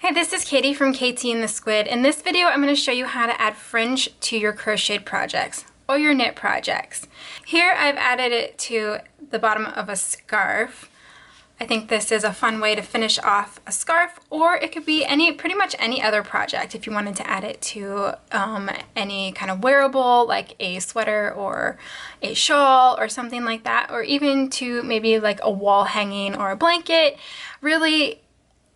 Hi, this is Katie from KT and the Squid. In this video, I'm going to show you how to add fringe to your crocheted projects or your knit projects. Here, I've added it to the bottom of a scarf. I think this is a fun way to finish off a scarf, or it could be pretty much any other project if you wanted to add it to any kind of wearable, like a sweater or a shawl or something like that, or even to maybe like a wall hanging or a blanket. Really,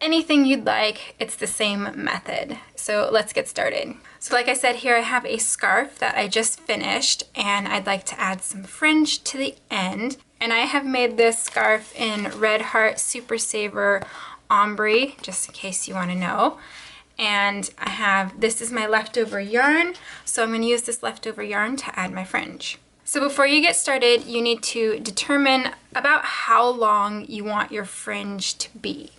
anything you'd like, it's the same method. So let's get started. So like I said, here I have a scarf that I just finished, and I'd like to add some fringe to the end. And I have made this scarf in Red Heart Super Saver Ombre, just in case you want to know. And this is my leftover yarn, so I'm going to use this leftover yarn to add my fringe. So before you get started, you need to determine about how long you want your fringe to be.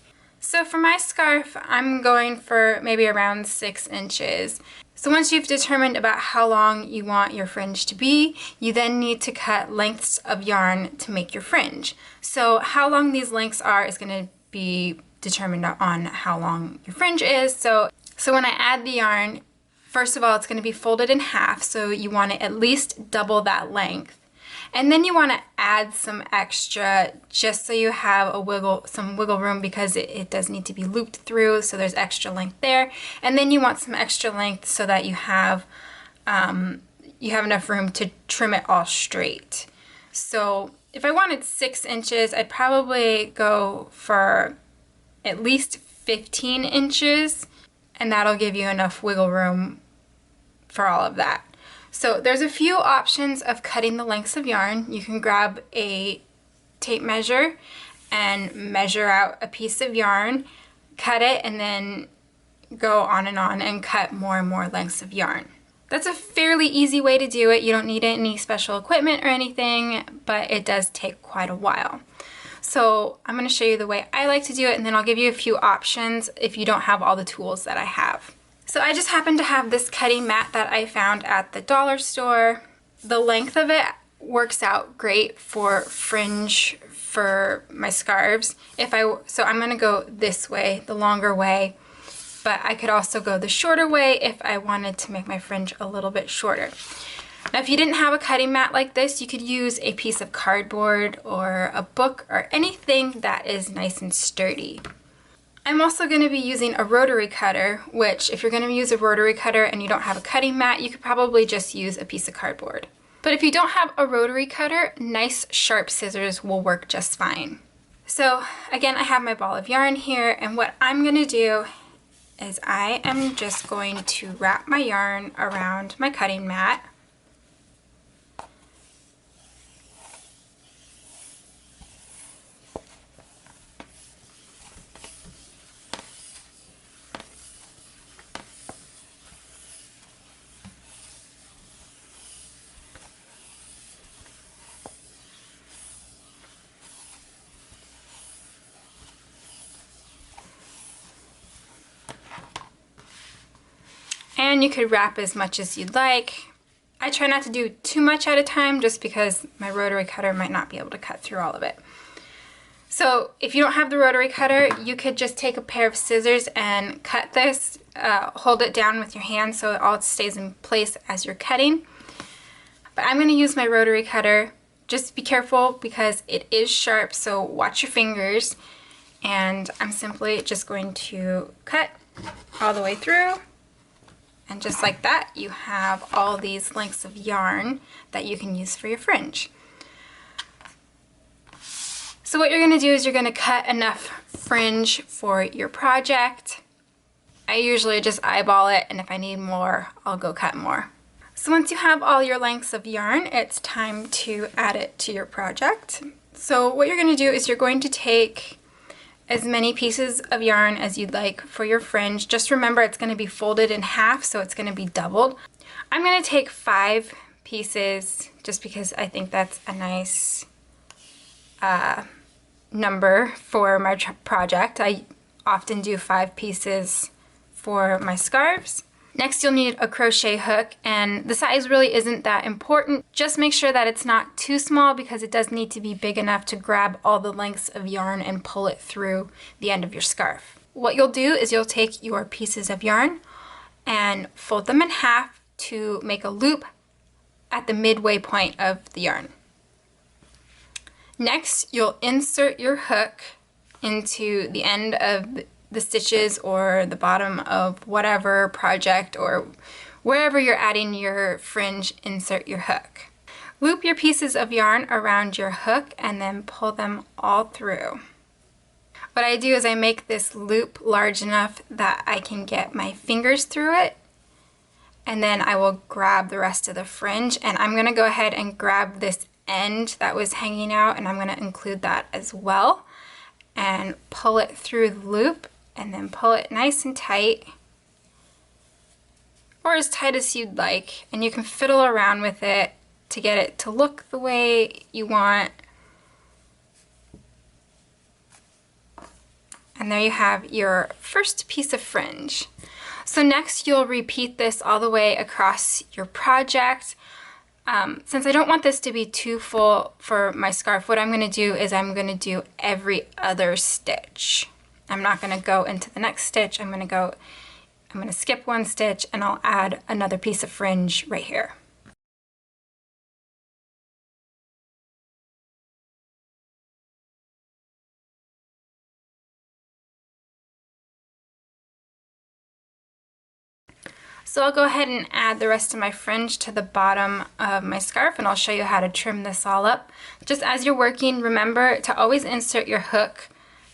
So for my scarf, I'm going for maybe around 6 inches. So once you've determined about how long you want your fringe to be, you then need to cut lengths of yarn to make your fringe. So how long these lengths are is going to be determined on how long your fringe is. So when I add the yarn, first of all, it's going to be folded in half, so you want to at least double that length. And then you want to add some extra just so you have some wiggle room, because it does need to be looped through, so there's extra length there. And then you want some extra length so that you have enough room to trim it all straight. So if I wanted 6 inches, I'd probably go for at least 15 inches, and that'll give you enough wiggle room for all of that. So there's a few options of cutting the lengths of yarn. You can grab a tape measure and measure out a piece of yarn, cut it, and then go on and cut more and more lengths of yarn. That's a fairly easy way to do it. You don't need any special equipment or anything, but it does take quite a while. So I'm going to show you the way I like to do it, and then I'll give you a few options if you don't have all the tools that I have. So I just happen to have this cutting mat that I found at the dollar store. The length of it works out great for fringe for my scarves. So I'm going to go this way, the longer way, but I could also go the shorter way if I wanted to make my fringe a little bit shorter. Now, if you didn't have a cutting mat like this, you could use a piece of cardboard or a book or anything that is nice and sturdy. I'm also going to be using a rotary cutter, which if you're going to use a rotary cutter and you don't have a cutting mat, you could probably just use a piece of cardboard. But if you don't have a rotary cutter, nice sharp scissors will work just fine. So again, I have my ball of yarn here, and what I'm going to do is I am just going to wrap my yarn around my cutting mat. And you could wrap as much as you'd like. I try not to do too much at a time just because my rotary cutter might not be able to cut through all of it. So if you don't have the rotary cutter, you could just take a pair of scissors and cut this, hold it down with your hand so it all stays in place as you're cutting. But I'm going to use my rotary cutter. Just be careful because it is sharp, so watch your fingers. And I'm simply just going to cut all the way through. And just like that, you have all these lengths of yarn that you can use for your fringe. So what you're going to do is you're going to cut enough fringe for your project. I usually just eyeball it, and if I need more, I'll go cut more. So once you have all your lengths of yarn, it's time to add it to your project. So what you're going to do is you're going to take as many pieces of yarn as you'd like for your fringe. Just remember, it's going to be folded in half, so it's going to be doubled. I'm going to take 5 pieces just because I think that's a nice number for my project. I often do 5 pieces for my scarves. Next, you'll need a crochet hook, and the size really isn't that important. Just make sure that it's not too small because it does need to be big enough to grab all the lengths of yarn and pull it through the end of your scarf. what you'll do is you'll take your pieces of yarn and fold them in half to make a loop at the midway point of the yarn. Next, you'll insert your hook into the end of the stitches or the bottom of whatever project or wherever you're adding your fringe, insert your hook. Loop your pieces of yarn around your hook and then pull them all through. What I do is I make this loop large enough that I can get my fingers through it, and then I will grab the rest of the fringe, and I'm going to go ahead and grab this end that was hanging out, and I'm going to include that as well, and pull it through the loop, and then pull it nice and tight, or as tight as you'd like, and you can fiddle around with it to get it to look the way you want. And there you have your first piece of fringe. So next you'll repeat this all the way across your project. Since I don't want this to be too full for my scarf, what I'm going to do is I'm going to do every other stitch. I'm not going to go into the next stitch. I'm going to skip one stitch and I'll add another piece of fringe right here. So I'll go ahead and add the rest of my fringe to the bottom of my scarf, and I'll show you how to trim this all up. Just as you're working, remember to always insert your hook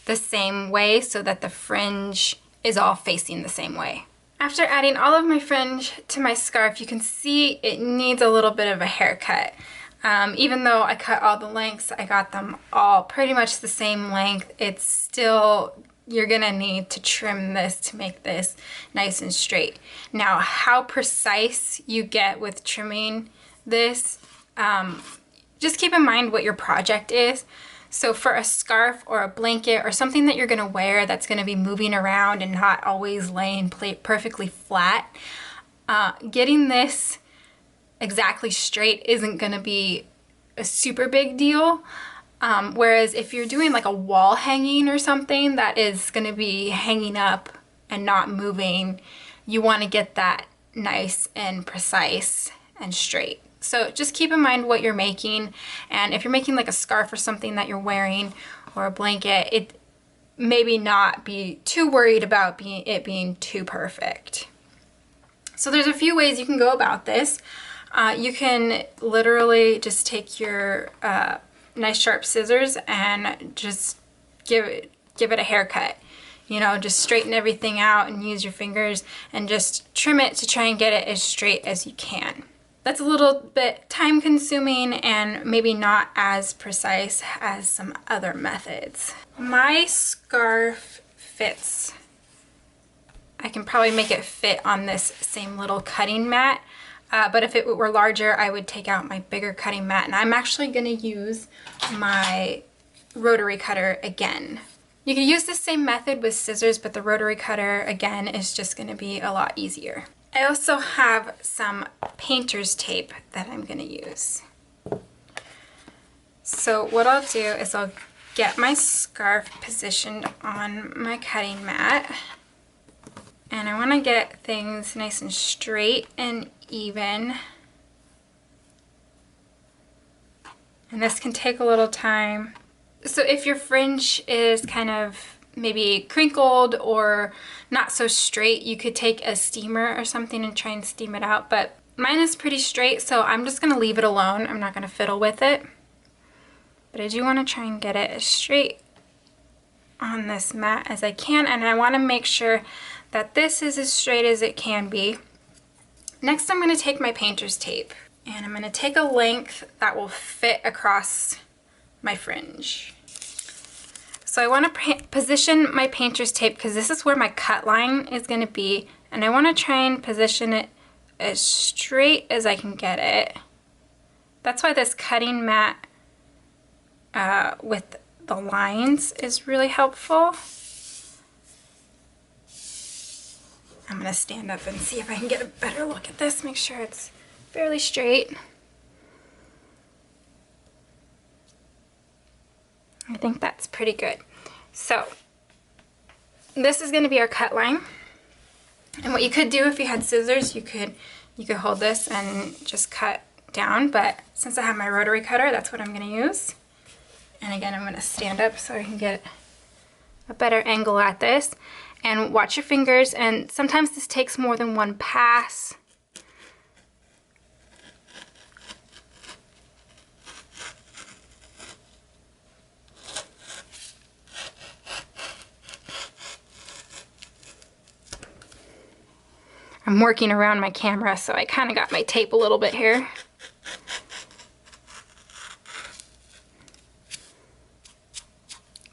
the same way so that the fringe is all facing the same way. After adding all of my fringe to my scarf, you can see it needs a little bit of a haircut. Even though I cut all the lengths, I got them all pretty much the same length, it's still, you're gonna need to trim this to make this nice and straight. Now, how precise you get with trimming this, just keep in mind what your project is. So for a scarf or a blanket or something that you're gonna wear that's gonna be moving around and not always laying perfectly flat, getting this exactly straight isn't gonna be a super big deal. Whereas if you're doing like a wall hanging or something that is going to be hanging up and not moving, you want to get that nice and precise and straight. So just keep in mind what you're making, and if you're making like a scarf or something that you're wearing or a blanket, it maybe not be too worried about it being too perfect. So there's a few ways you can go about this. You can literally just take your nice sharp scissors and just give it a haircut. You know, just straighten everything out and use your fingers and just trim it to try and get it as straight as you can. That's a little bit time consuming and maybe not as precise as some other methods. My scarf fits. I can probably make it fit on this same little cutting mat. But if it were larger, I would take out my bigger cutting mat, and I'm actually going to use my rotary cutter again. You can use the same method with scissors, but the rotary cutter again is just going to be a lot easier. I also have some painter's tape that I'm going to use. So what I'll do is I'll get my scarf positioned on my cutting mat, and I want to get things nice and straight and even. And this can take a little time. So if your fringe is kind of maybe crinkled or not so straight, you could take a steamer or something and try and steam it out. But mine is pretty straight, so I'm just going to leave it alone. I'm not going to fiddle with it. But I do want to try and get it as straight on this mat as I can, and I want to make sure that this is as straight as it can be. Next, I'm going to take my painter's tape, and I'm going to take a length that will fit across my fringe. So I want to position my painter's tape because this is where my cut line is going to be, and I want to try and position it as straight as I can get it. That's why this cutting mat with the lines is really helpful. I'm going to stand up and see if I can get a better look at this, make sure it's fairly straight. I think that's pretty good. So this is going to be our cut line. And what you could do if you had scissors, you could hold this and just cut down, but since I have my rotary cutter, that's what I'm going to use. And again, I'm going to stand up so I can get a better angle at this. And watch your fingers, and sometimes this takes more than one pass. I'm working around my camera, so I kind of got my tape a little bit here.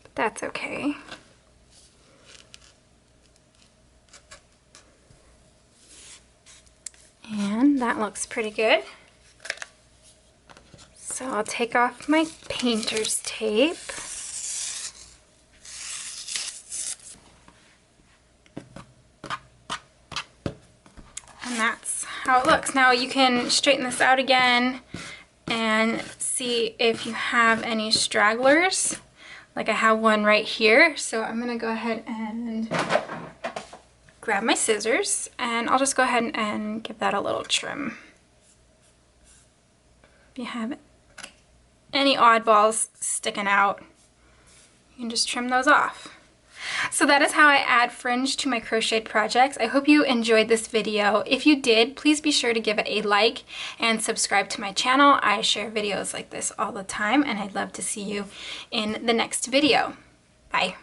But that's okay. And that looks pretty good. So I'll take off my painter's tape. And that's how it looks. Now you can straighten this out again and see if you have any stragglers. Like I have one right here. So I'm gonna go ahead and grab my scissors and I'll just go ahead and give that a little trim. If you have any oddballs sticking out, you can just trim those off. So that is how I add fringe to my crocheted projects. I hope you enjoyed this video. If you did, please be sure to give it a like and subscribe to my channel. I share videos like this all the time and I'd love to see you in the next video. Bye.